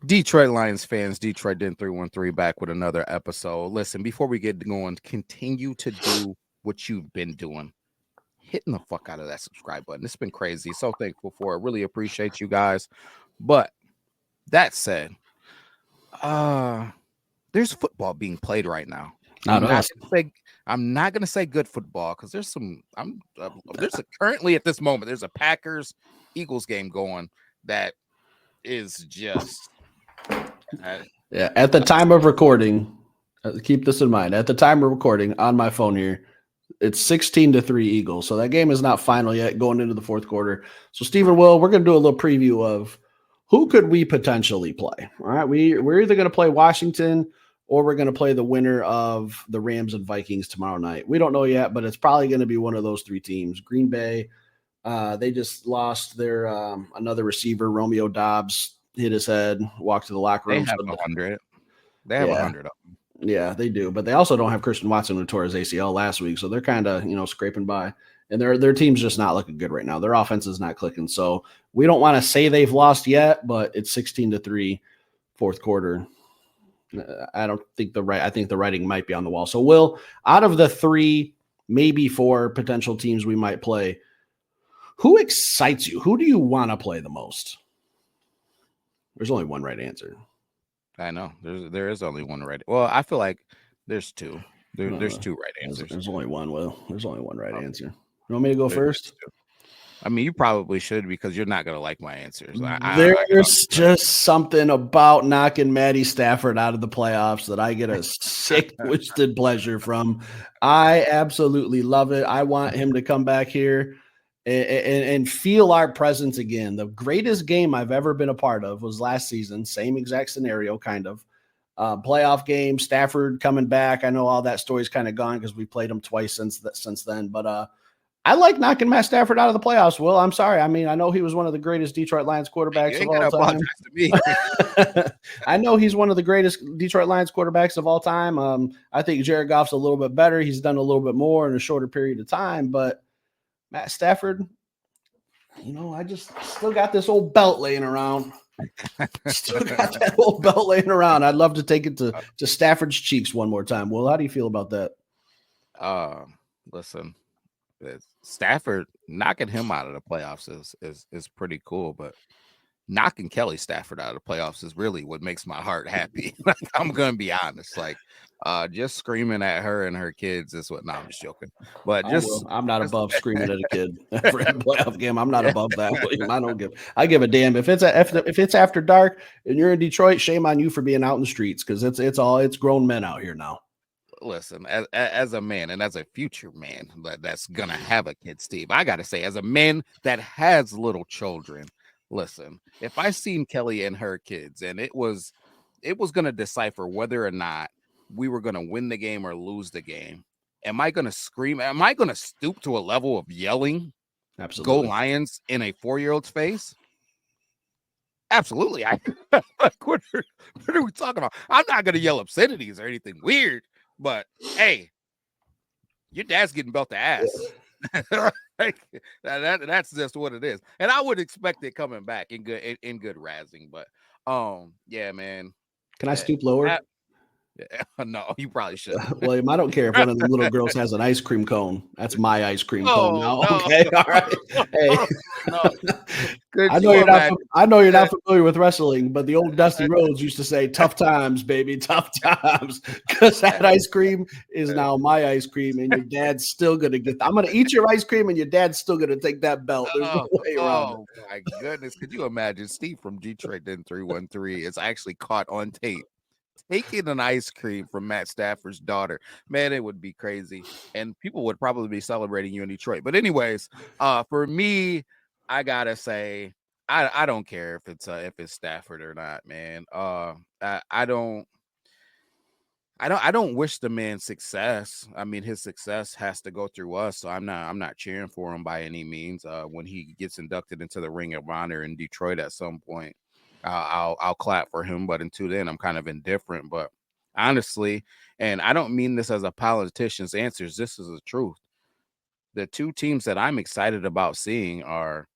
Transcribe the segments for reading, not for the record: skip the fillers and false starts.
Detroit Lions fans, Detroit Den 313 back with another episode. Listen, before we get going, continue to do what you've been doing. Hitting the fuck out of that subscribe button. It's been crazy. So thankful for it. Really appreciate you guys. But that said, there's football being played right now. I'm not gonna say good football because there's some. Currently at this moment there's a Packers Eagles game going that is just. At the time of recording, keep this in mind. At the time of recording on my phone here, it's 16-3 Eagles. So that game is not final yet, going into the fourth quarter. So Stephen, Will, we're going to do a little preview of who could we potentially play. All right, we're either going to play Washington or we're going to play the winner of the Rams and Vikings tomorrow night. We don't know yet, but it's probably going to be one of those three teams. Green Bay, they just lost their another receiver, Romeo Dobbs. Hit his head, walked to the locker room. They have 100. They have 100 of them. Yeah, they do. But they also don't have Christian Watson, who tore his ACL last week. So they're kind of, scraping by. And their team's just not looking good right now. Their offense is not clicking. So we don't want to say they've lost yet, but it's 16-3 fourth quarter. I think the writing might be on the wall. So Will, out of the three, maybe four potential teams we might play, who excites you? Who do you want to play the most? There's only one right answer. I know. There is only one right. Well, I feel like there's two. There's two right answers. There's only one, Will. There's only one right answer. You want me to go first? I mean, you probably should because you're not going to like my answers. There's just something about knocking Matty Stafford out of the playoffs that I get a sick, twisted pleasure from. I absolutely love it. I want him to come back here and feel our presence again. The greatest game I've ever been a part of was last season. Same exact scenario, kind of. Playoff game, Stafford coming back. I know all that story's kind of gone because we played him twice since then. But I like knocking Matt Stafford out of the playoffs, Will. I'm sorry. I mean, I know he was one of the greatest Detroit Lions quarterbacks of all time. To me. I know he's one of the greatest Detroit Lions quarterbacks of all time. I think Jared Goff's a little bit better. He's done a little bit more in a shorter period of time, but Matt Stafford, I just still got this old belt laying around. Still got that old belt laying around. I'd love to take it to Stafford's cheeks one more time. Well, how do you feel about that? Listen, Stafford knocking him out of the playoffs is pretty cool, but knocking Kelly Stafford out of the playoffs is really what makes my heart happy. I'm gonna be honest. Just screaming at her and her kids is what. No, I'm just joking. But I'm not above screaming at a kid for a playoff game. I'm not above that. I give a damn if it's after dark and you're in Detroit. Shame on you for being out in the streets because it's grown men out here now. Listen, as a man and as a future man that's gonna have a kid, Steve, I gotta say, as a man that has little children, listen, if I seen Kelly and her kids and it was gonna decipher whether or not we were going to win the game or lose the game, am I going to scream? Am I going to stoop to a level of yelling, absolutely, "Go Lions" in a 4-year-old's face? Absolutely. What are we talking about? I'm not going to yell obscenities or anything weird, but hey, your dad's getting belt to ass. That's just what it is. And I would expect it coming back in good razzing, but yeah, man. Can I stoop lower? No, you probably should. William, I don't care if one of the little girls has an ice cream cone. That's my ice cream cone now. No. Okay, all right. Hey, I know you're not familiar with wrestling, but the old Dusty Rhodes used to say, "Tough times, baby, tough times," because that ice cream is now my ice cream, and your dad's still gonna get. I'm gonna eat your ice cream, and your dad's still gonna take that belt. There's no way around it. My goodness, could you imagine Steve from Detroit Den 313 is actually caught on tape taking an ice cream from Matt Stafford's daughter? Man, it would be crazy, and people would probably be celebrating you in Detroit. But anyways, for me, I gotta say, I don't care if it's Stafford or not, man. I don't wish the man success. I mean, his success has to go through us, so I'm not cheering for him by any means. When he gets inducted into the Ring of Honor in Detroit at some point, I'll clap for him, but until then, I'm kind of indifferent. But honestly, and I don't mean this as a politician's answers, this is the truth. The two teams that I'm excited about seeing are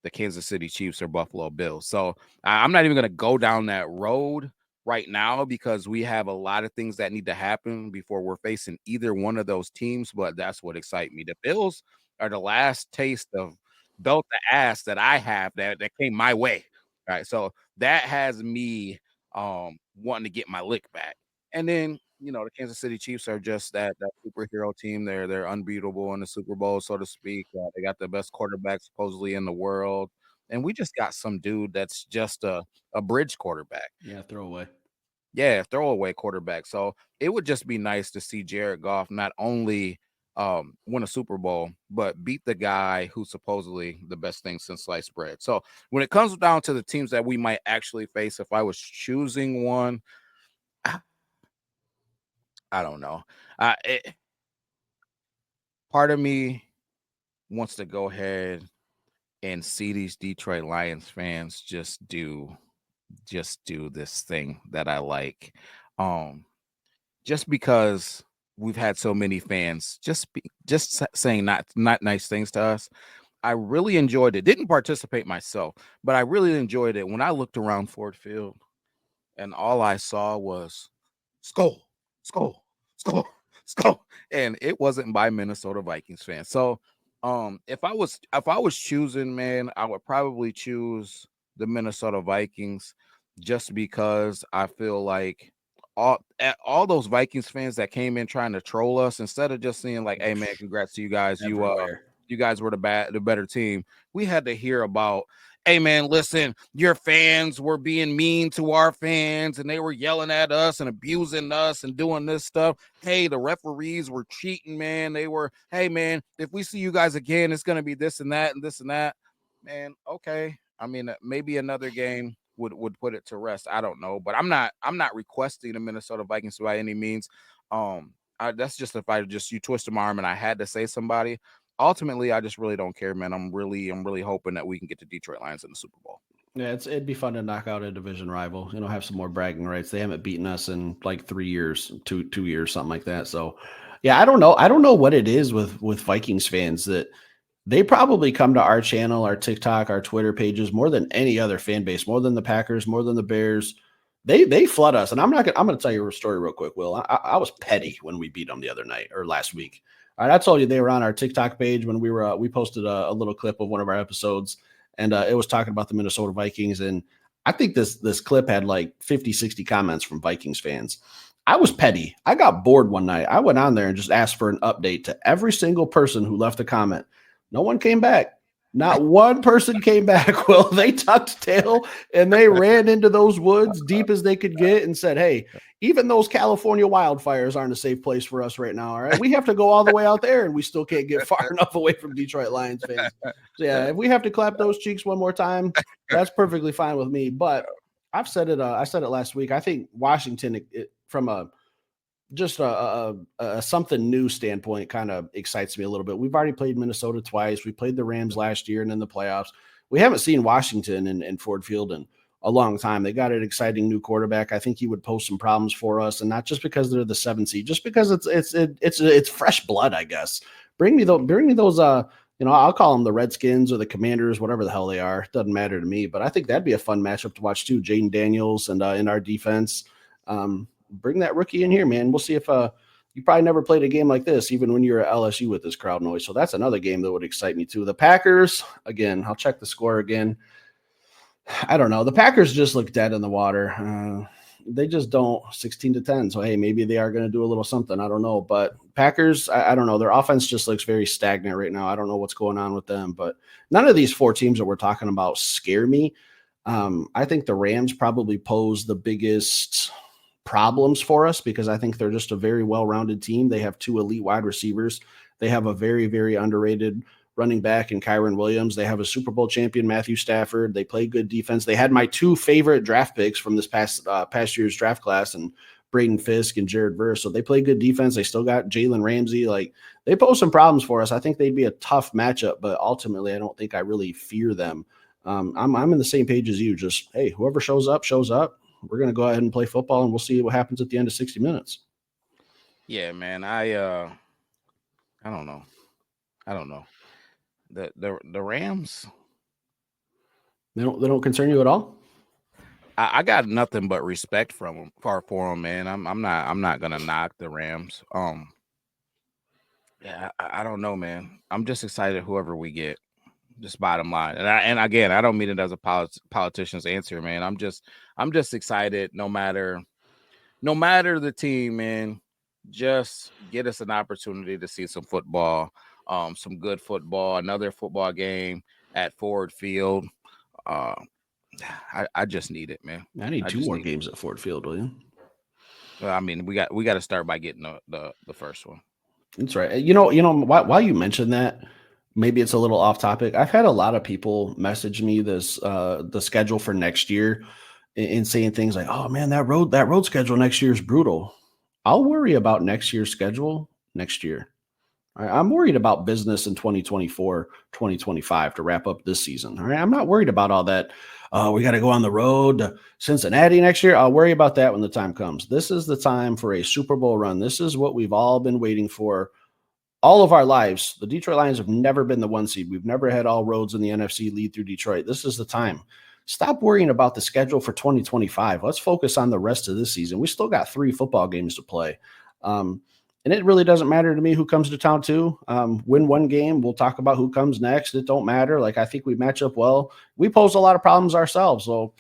the Kansas City Chiefs or Buffalo Bills. So I'm not even going to go down that road right now because we have a lot of things that need to happen before we're facing either one of those teams. But that's what excites me. The Bills are the last taste of belt the ass that I have that came my way. Right. So that has me wanting to get my lick back. And then, the Kansas City Chiefs are just that superhero team. They're unbeatable in the Super Bowl, so to speak. They got the best quarterback supposedly in the world, and we just got some dude that's just a bridge quarterback. Yeah, throwaway. Yeah, throwaway quarterback. So it would just be nice to see Jared Goff not only win a Super Bowl, but beat the guy who's supposedly the best thing since sliced bread. So when it comes down to the teams that we might actually face, if I was choosing one, I don't know. Part of me wants to go ahead and see these Detroit Lions fans just do this thing that I like. Just because we've had so many fans just saying not nice things to us. I really enjoyed it. Didn't participate myself, but I really enjoyed it when I looked around Ford Field and all I saw was skull, skull, skull, skull, and it wasn't by Minnesota Vikings fans. So, if I was choosing, man, I would probably choose the Minnesota Vikings, just because I feel like all those Vikings fans that came in trying to troll us, instead of just saying like, "Hey, man, congrats to you guys, you guys were the better team," we had to hear about, "Hey, man, listen, your fans were being mean to our fans and they were yelling at us and abusing us and doing this stuff. Hey, the referees were cheating, man. Hey, man, if we see you guys again, it's going to be this and that and this and that." Man, okay. I mean, maybe another game would put it to rest. I don't know, but I'm not requesting the Minnesota Vikings by any means. That's just if you twisted my arm and I had to say somebody. Ultimately, I just really don't care, man. I'm really hoping that we can get the Detroit Lions in the Super Bowl. Yeah, it'd be fun to knock out a division rival. Have some more bragging rights. They haven't beaten us in like 3 years, 2 years, something like that. So, yeah, I don't know. I don't know what it is with Vikings fans that they probably come to our channel, our TikTok, our Twitter pages more than any other fan base, more than the Packers, more than the Bears. They flood us, and I'm gonna tell you a story real quick. Will, I was petty when we beat them the other night or last week. All right, I told you they were on our TikTok page when we posted a little clip of one of our episodes, and it was talking about the Minnesota Vikings, and I think this clip had like 50, 60 comments from Vikings fans. I was petty. I got bored one night. I went on there and just asked for an update to every single person who left a comment. No one came back. Not one person came back. Well, they tucked tail and they ran into those woods deep as they could get and said, "Hey, even those California wildfires aren't a safe place for us right now. All right. We have to go all the way out there and we still can't get far enough away from Detroit Lions fans." So, yeah, if we have to clap those cheeks one more time, that's perfectly fine with me. But I've said it. I said it last week. I think Washington, from a something new standpoint, kind of excites me a little bit. We've already played Minnesota twice. We played the Rams last year and in the playoffs. We haven't seen Washington and Ford Field in a long time. They got an exciting new quarterback. I think he would pose some problems for us, and not just because they're the 7th seed, just because it's fresh blood, I guess. Bring me those. I'll call them the Redskins or the Commanders, whatever the hell they are. It doesn't matter to me, but I think that'd be a fun matchup to watch too. Jaden Daniels and in our defense. Bring that rookie in here, man. We'll see if you probably never played a game like this, even when you're at LSU with this crowd noise. So that's another game that would excite me too. The Packers, again, I'll check the score again. I don't know. The Packers just look dead in the water. They just don't 16-10. So, hey, maybe they are going to do a little something. I don't know. But Packers, I don't know. Their offense just looks very stagnant right now. I don't know what's going on with them. But none of these 4 teams that we're talking about scare me. I think the Rams probably pose the biggest problems for us because I think they're just a very well-rounded team. They have 2 elite wide receivers. They have a very, very underrated running back in Kyren Williams. They have a Super Bowl champion, Matthew Stafford. They play good defense. They had my 2 favorite draft picks from this past year's draft class, and Braden Fisk and Jared Verse. So they play good defense. They still got Jalen Ramsey. Like, they pose some problems for us. I think they'd be a tough matchup, but ultimately I don't think I really fear them. I'm in the same page as you. Just, hey, whoever shows up, shows up. We're going to go ahead and play football, and we'll see what happens at the end of 60 minutes. Yeah, man. I don't know. The Rams, They don't concern you at all? I got nothing but respect for them, man. I'm not gonna knock the Rams. Yeah, I don't know, man. I'm just excited whoever we get. Just bottom line, and again, I don't mean it as a politician's answer, man. I'm just excited. No matter the team, man. Just get us an opportunity to see some football, some good football, another football game at Ford Field. Uh, I just need it, man. I need 2 more games at Ford Field, will you? Well, I mean, we got to start by getting the first one. That's right. You know, while you mentioned that, maybe it's a little off topic. I've had a lot of people message me this the schedule for next year and saying things like, "Oh man, that road schedule next year is brutal." I'll worry about next year's schedule next year. I'm worried about business in 2024, 2025 to wrap up this season. All right. I'm not worried about all that. We got to go on the road to Cincinnati next year. I'll worry about that when the time comes. This is the time for a Super Bowl run. This is what we've all been waiting for all of our lives. The Detroit Lions have never been the 1 seed. We've never had all roads in the NFC lead through Detroit. This is the time. Stop worrying about the schedule for 2025. Let's focus on the rest of this season. We still got 3 football games to play. And it really doesn't matter to me who comes to town too. Win one game, we'll talk about who comes next. It don't matter. Like, I think we match up well. We pose a lot of problems ourselves. So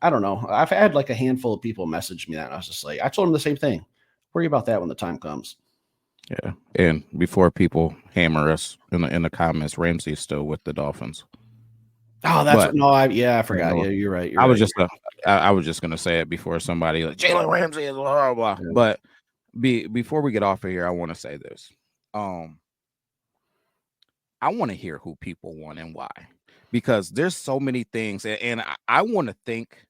I don't know. I've had like a handful of people message me that. And I was just like, I told them the same thing. Worry about that when the time comes. Yeah. And before people hammer us in the comments, Ramsey's still with the Dolphins. Oh, that's I forgot. Yeah, you're right. I was just gonna say it before somebody like Jalen Ramsey is blah blah. Yeah. But before we get off of here, I want to say this. I want to hear who people want and why, because there's so many things, and I want to think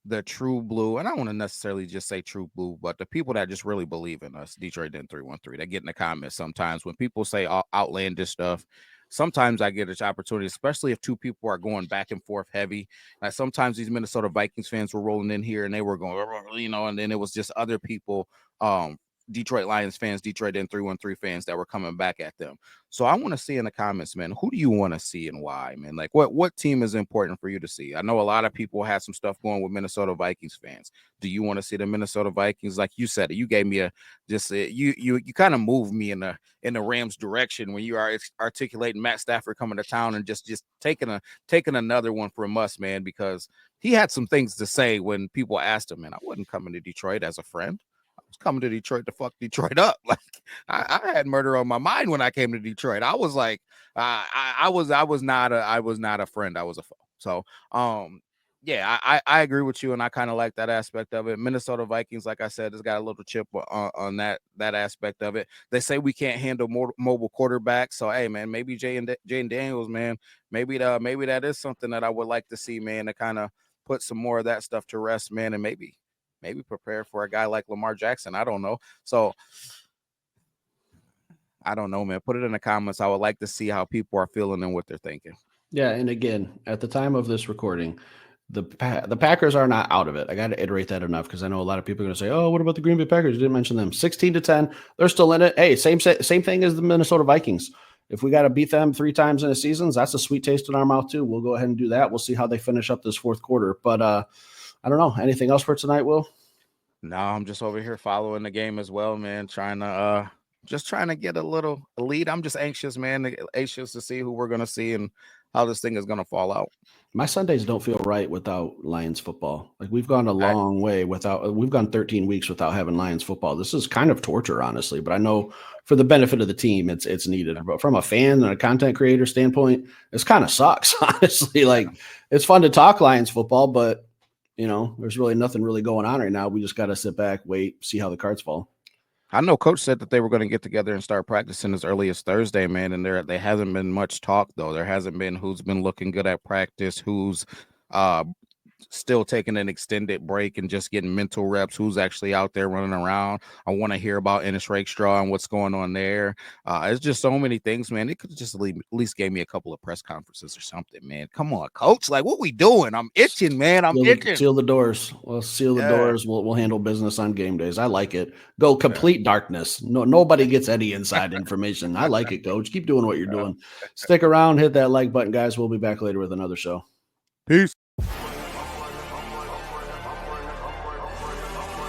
the true blue, and I don't want to necessarily just say true blue, but the people that just really believe in us, Detroit Den 313, they get in the comments sometimes when people say outlandish stuff. Sometimes I get an opportunity, especially if 2 people are going back and forth heavy. Like sometimes these Minnesota Vikings fans were rolling in here and they were going, and then it was just other people, Detroit Lions fans, Detroit Den 313 fans that were coming back at them. So I want to see in the comments, man, who do you want to see and why, man? Like what team is important for you to see? I know a lot of people had some stuff going with Minnesota Vikings fans. Do you want to see the Minnesota Vikings? Like you said, you gave me you kind of moved me in the Rams direction when you are articulating Matt Stafford coming to town and just taking another one from us, man, because he had some things to say when people asked him, man, I wasn't coming to Detroit as a friend. Was coming to Detroit to fuck Detroit up. Like I had murder on my mind when I came to Detroit. I was like, I was not a friend. I was a foe. So, yeah, I agree with you, and I kind of like that aspect of it. Minnesota Vikings, like I said, has got a little chip on that aspect of it. They say we can't handle mobile quarterbacks. So, hey, man, maybe Jayden Daniels, man, maybe that is something that I would like to see, man, to kind of put some more of that stuff to rest, man, and maybe prepare for a guy like Lamar Jackson. I don't know. So I don't know, man. Put it in the comments. I would like to see how people are feeling and what they're thinking. Yeah, and again, at the time of this recording, the Packers are not out of it. I got to iterate that enough because I know a lot of people are going to say, "Oh, what about the Green Bay Packers? You didn't mention them." 16-10, they're still in it. Hey, same thing as the Minnesota Vikings. If we got to beat them 3 times in a season, that's a sweet taste in our mouth too. We'll go ahead and do that. We'll see how they finish up this 4th quarter. But I don't know. Anything else for tonight, Will? No, I'm just over here following the game as well, man. Trying to get a lead. I'm just anxious, man. Anxious to see who we're gonna see and how this thing is gonna fall out. My Sundays don't feel right without Lions football. Like we've gone a long way without. We've gone 13 weeks without having Lions football. This is kind of torture, honestly. But I know for the benefit of the team, it's needed. But from a fan and a content creator standpoint, this kind of sucks, honestly. Like it's fun to talk Lions football, but there's really nothing really going on right now. We just got to sit back, wait, see how the cards fall. I know Coach said that they were going to get together and start practicing as early as Thursday, man. And there hasn't been much talk, though. There hasn't been who's been looking good at practice, who's still taking an extended break and just getting mental reps, who's actually out there running around. I want to hear about Ennis Rakestraw and what's going on there. It's just so many things, man. It could just at least gave me a couple of press conferences or something, man. Come on, Coach. Like, what we doing? I'm itching, man. I'm itching. Seal the doors. We'll seal the doors. We'll handle business on game days. I like it. Go complete darkness. Nobody gets any inside information. I like it, Coach. Keep doing what you're doing. Stick around. Hit that like button, guys. We'll be back later with another show. Peace.